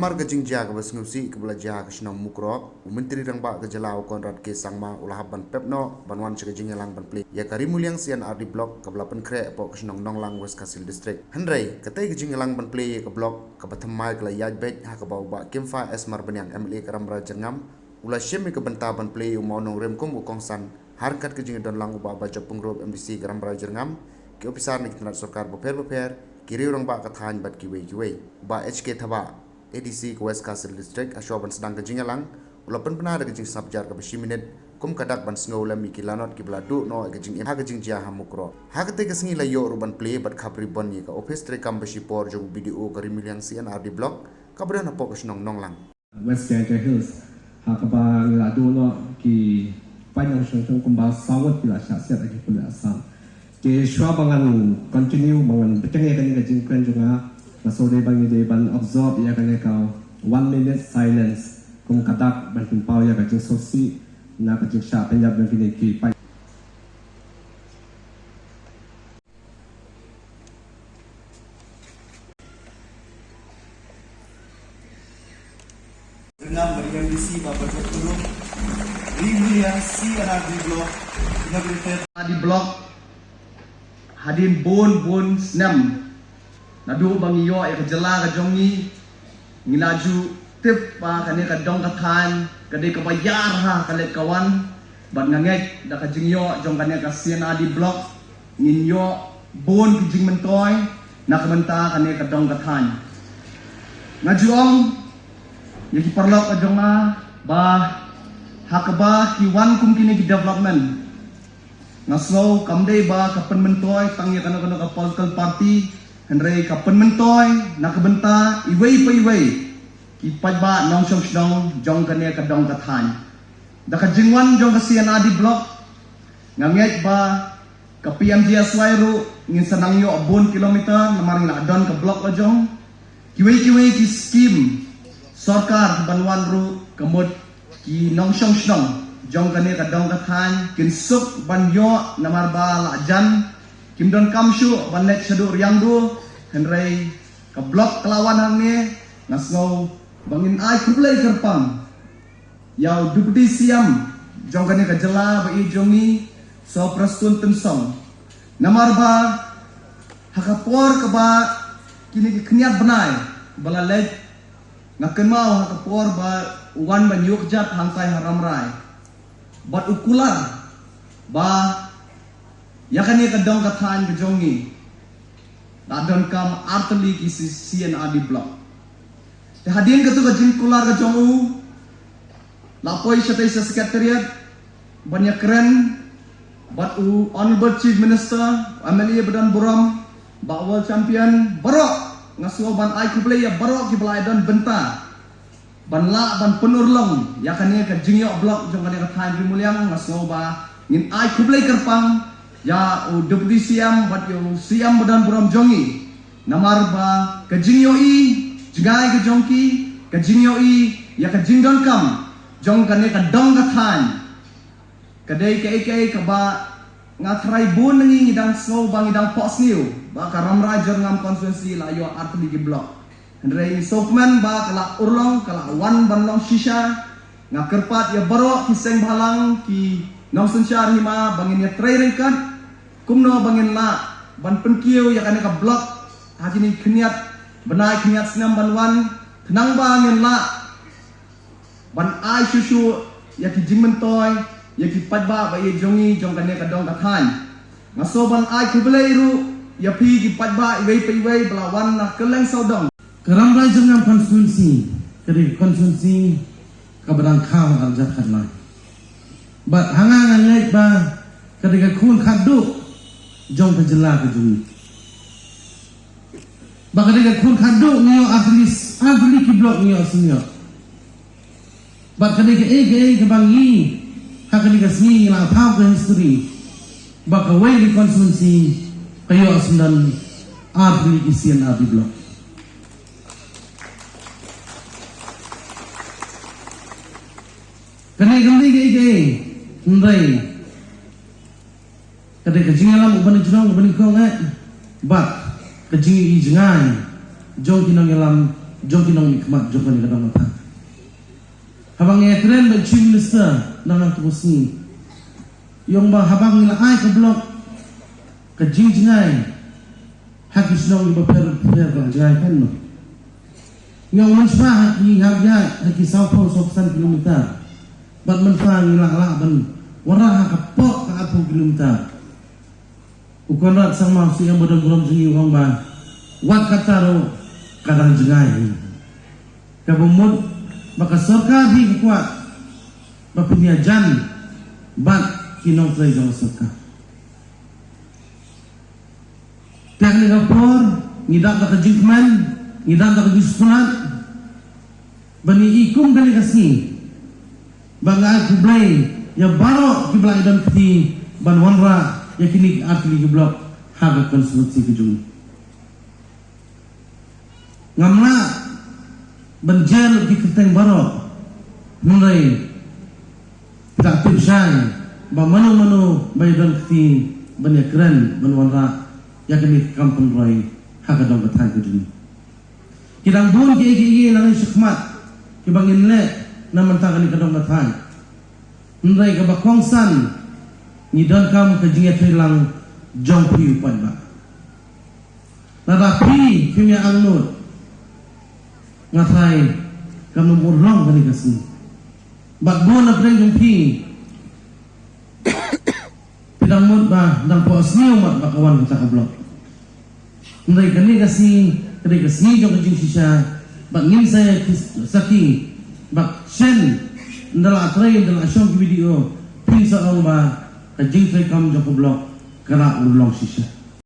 Namar gajing jaga basngusi kebela jaga senang mukro, Menteri Rangba kejalau konrad ke sangma ulah ban pepno banwan segajing lang ban pli. Ya karimuliang sian ardi blok kebela penkre pok senang nonglang west kasil district. Hendrai ketai gajing lang ban pli ke blok kebatamai kela yajbet ha kebau ba kimfa esmar benyang MLA Karambra Jengam ulah syemi ke benta ban pli umau nong remkum ukongsan harkat gajing don lang uba baca pengrop MDC Karambra Jengam ke opisar ni kitnat sorkar beper kiri orang ba kathan bat kiwe ba HK thaba ADC ke West Castle District asyoban sedang kejing lang ulapan benar kejing sabjar ke besi minit kum kadak ban sngau la miki lanot ki bladu no kejing ha kejing ja hamukro ha kete kesengi la yo ruban play bat khapri bon ni ka office trekam besi por jong video ka rimiliang CNRD block ka bran apok snong nong lang West Gate Hills ha ka ba ladu no ki panjang song kum ba sawat bila syasiat lagi pula asam ke shwa bangan continue bangan betenge kan kejing kan juga Masode bangi de ban absorb ya kan kau 1 minute silence kum kadak ban pimpau ya kajing sosi na kajing sya penyab dan kini ki pai dengan berikan misi bapak Jepun Rimlia CNRD blok di blok hadin bon senam nadu bangi yo ya kejela ka jongi ngilaju tip pa kane ka dong kathan kade ka bayar ha kale kawan ban ngangek da ka jingyo jong kane ka CNRD block nginyo bon kijing mentoy na kamenta kane ka dong kathan ngajuong yaki parlok ka jonga ba hakaba ki wan kum kini ki development ngaslo kamdei ba ka penmentoy tangya kana ka political party Henry kapan mentoy nak benta iway pa iway kipad ba nong song jong kanya kadong kathan da ka jingwan jong ka CNRD block nganget ba ka PMGS wairu ngin sanang yo abon kilometer namaring na don ka block la jong kiway ki scheme sarkar banwan ru kamot ki nong song jong kanya kadong kathan kinsuk banyo namar ba la jan Kimdon kamshu banet syadu riangdu Henry ke blok kelawan hangnya nasngau bangin ai kublai kerpang yau deputy siam jongkane ke jela bai jongi so prastun tensong namar ba hakapor ke ba kini keniat benai bala lej ngaken mau hakapor ba uwan ban yukjat hangkai haramrai bat ukular ba yakan ni kadong kathan kejongi dadon kam arteli ki CNRD block hadin ketu kajin kular kejongu lapoi syate secretariat banyak keren bat honorable chief minister MLA Badan Buram ba world champion barok ngasuo ban ai kublai ya barok ki belai don benta ban la ban penurlong yakan ni kajing yo block jong kan kathan rimuliang ngasuo ba ngin ai kublai kerpang ya deputy siam bat yo siam Badan Buram jongi namar ba kajing yo i jgai ke jongki kajing yo i ya kajing don kam jong kane ka dong kathan kadai ke ka ba ngatrai bun ngi ngidang so bang idang pos niu ba Karamra Jengam konstituensi la yo artli gi blok hendrei sokman ba kala urlong kala wan banlong shisha ngakerpat ya baro kiseng balang ki nong sensyar hima bangin ya trai rengkat kumno bangin la ban penkiu ya kan ka blok hajini keniat benai keniat senam banwan tenang bangin la ban ai susu ya ki jingmentoy ya ki padba ba ye jongi jong kan ka dong kathan ngaso ban ai kublai ru ya pi ki padba iwei pe iwei belawan na keleng saudong Karambra Jengam konstituensi kari konstituensi kabarang kham arjat khatna bat hangangan lek ba ketika kun khaduk jong kejela kejui baka dengan kun khaduk ngiyo afli ki blok ngiyo sunyo baka dengan ke bangi haka dengan sengi la pau ke history baka way di konsumensi kayo asundan afli ki CNRD blok kena ke ndai kada kajing alam uban jurong uban kong bat kajing i jengai jong kinong alam jong kinong nikmat jong kani kadang mata. Habang ngekren ba chief minister nang tubos ni. Yung ba habang nila ay ka blok ka jingjingay hakis nong iba per ka jay kan no. Yung manspa haki South Pole 100 kilometer. Bat manfa nila ban wara ka po ka 10 kilometer. Ukon rat sang mau si yang bodong golong jeni wang ba wat kataro kadang jengay. Kabumud maka sorka di kuat bapunya jan bat kinong tray jang sorka. Tiang ni kapor ngidak ka jingkman ngidak ka jisulat bani ikum kali kasih bangga kublai ya baro kiblai dan keti ban wanra yakini atli blok haga konstruksi kejung ngamla benjel di keteng baro mulai tak tibsai ba manu bayan keti banyak keren banwanra yakini kampung roy haga dong betang kejung kidang bun ki lang syukmat kibangin le naman takani kadong betang mulai ka bakongsan ni don kam ke jingat hilang jong piu pan ba nadapi kimia angnut ngatai kam murlong kani kasi bak bon na preng jong pi pidang mut ba dang po asniu mat bakawan kita ka blok ndai kani kasi jong jing sisa bak ngin saya saki bak sen ndala atrai ndala syong video pin sa ba kajing tray kam joko blok kena ulong sisa